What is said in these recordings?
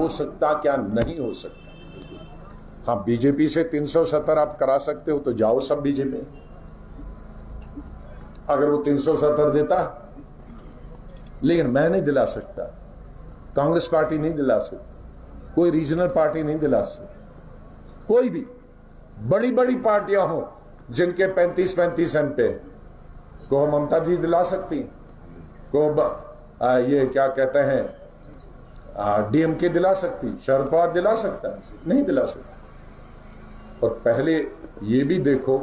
हो सकता, क्या नहीं हो सकता। हाँ, बीजेपी से 370 आप करा सकते हो तो जाओ सब बीजेपी। अगर वो 370 देता, लेकिन मैं नहीं दिला सकता, कांग्रेस पार्टी नहीं दिला सकती, कोई रीजनल पार्टी नहीं दिला सकती। कोई भी बड़ी बड़ी पार्टियां हो जिनके 35-35 एमपी, को ममता जी दिला सकती, को ये क्या कहते हैं डीएमके दिला सकती, शरद पवार दिला सकता, नहीं दिला सकता। और पहले ये भी देखो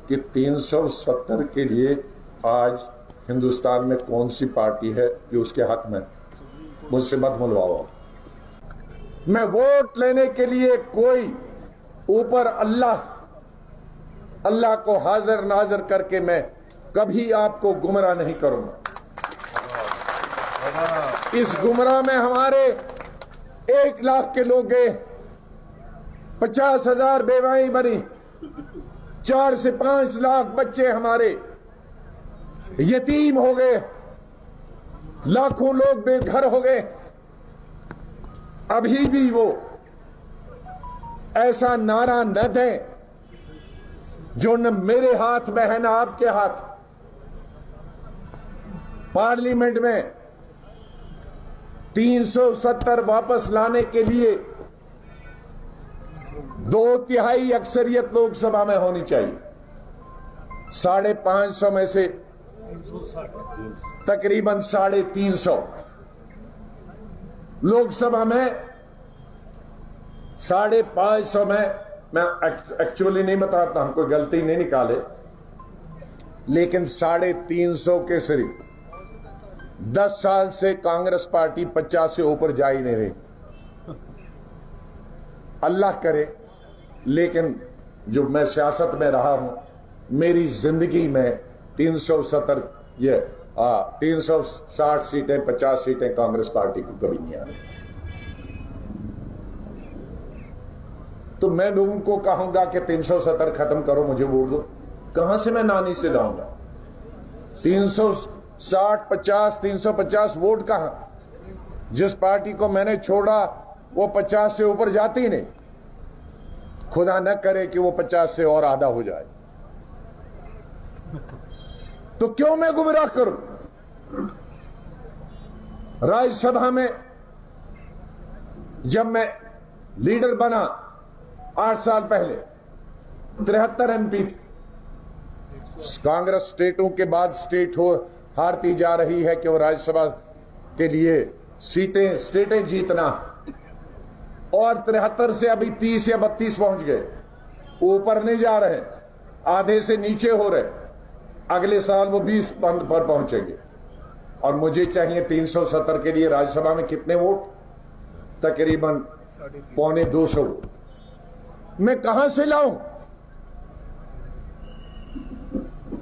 कि 370 के लिए आज हिंदुस्तान में कौन सी पार्टी है जो उसके हक में। मुझसे मत बुलवाओ। मैं वोट लेने के लिए कोई ऊपर अल्लाह को हाजिर नाजिर करके मैं कभी आपको गुमराह नहीं करूंगा। इस गुमराह में हमारे 1 लाख के लोग गए, 50,000 बेवाएं बनी, 4 से 5 लाख बच्चे हमारे यतीम हो गए, लाखों लोग बेघर हो गए। अभी भी वो ऐसा नारा न दें जो न मेरे हाथ में है न आपके हाथ। पार्लियामेंट में 370 वापस लाने के लिए 2/3 अक्सरियत लोकसभा में होनी चाहिए। 550 में से तकरीबन 350 लोकसभा में, 550 में। मैं एक्चुअली नहीं बताता, हम कोई गलती नहीं निकाले, लेकिन 350 के सिर्फ 10 साल से कांग्रेस पार्टी 50 से ऊपर जा ही नहीं रही। अल्लाह करे, लेकिन जो मैं सियासत में रहा हूं, मेरी जिंदगी में 370 ये 360 सीटें 50 सीटें कांग्रेस पार्टी को कभी नहीं आ रही। तो मैं लोगों को कहूंगा कि 370 खत्म करो, मुझे वोट दो। कहां से मैं नानी से लाऊंगा 360 50 350 वोट? कहां? जिस पार्टी को मैंने छोड़ा वो 50 से ऊपर जाती नहीं। खुदा न करे कि वो 50 से और आधा हो जाए, तो क्यों मैं गुमराह करूं? राज्यसभा में जब मैं लीडर बना 8 साल पहले, 73 एमपी थे। कांग्रेस स्टेटों के बाद स्टेट हारती जा रही है कि वो राज्यसभा के लिए स्टेटें जीतना, और 73 से अभी 30 या 32 पहुंच गए। ऊपर नहीं जा रहे, आधे से नीचे हो रहे। अगले साल वो 20 पर पहुंचेंगे। और मुझे चाहिए 370 के लिए राज्यसभा में कितने वोट? तकरीबन 250 वोट। मैं कहां से लाऊं?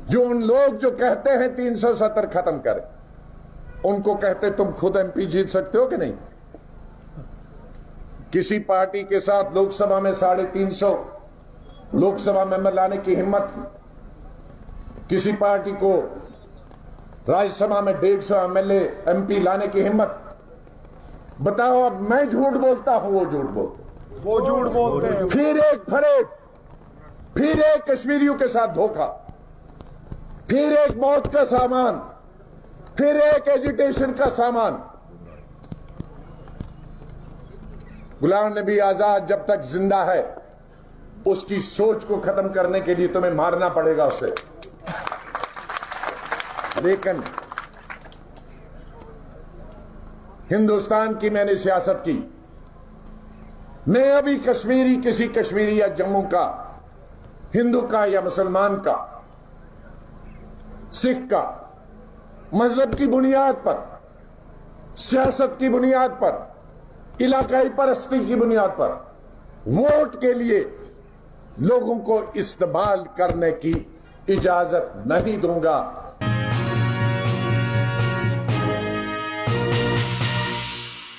जो उन लोग जो कहते हैं 370 खत्म करें, उनको कहते तुम खुद एमपी जीत सकते हो कि नहीं? किसी पार्टी के साथ लोकसभा में 350 लोकसभा मेंबर लाने की हिम्मत थी, किसी पार्टी को राज्यसभा में 150 एमएलए एमपी लाने की हिम्मत। बताओ, अब मैं झूठ बोलता हूं, वो झूठ बोलते हैं। फिर एक फरेब, फिर एक कश्मीरियों के साथ धोखा, फिर एक मौत का सामान, फिर एक एजिटेशन का सामान। गुलाम नबी आजाद जब तक जिंदा है, उसकी सोच को खत्म करने के लिए तुम्हें मारना पड़ेगा उसे। लेकिन हिंदुस्तान की मैंने सियासत की। मैं अभी किसी कश्मीरी या जम्मू का, हिंदू का या मुसलमान का, सिख का, मजहब की बुनियाद पर, सियासत की बुनियाद पर, इलाकाई परस्ती की बुनियाद पर वोट के लिए लोगों को इस्तेमाल करने की इजाजत नहीं दूंगा।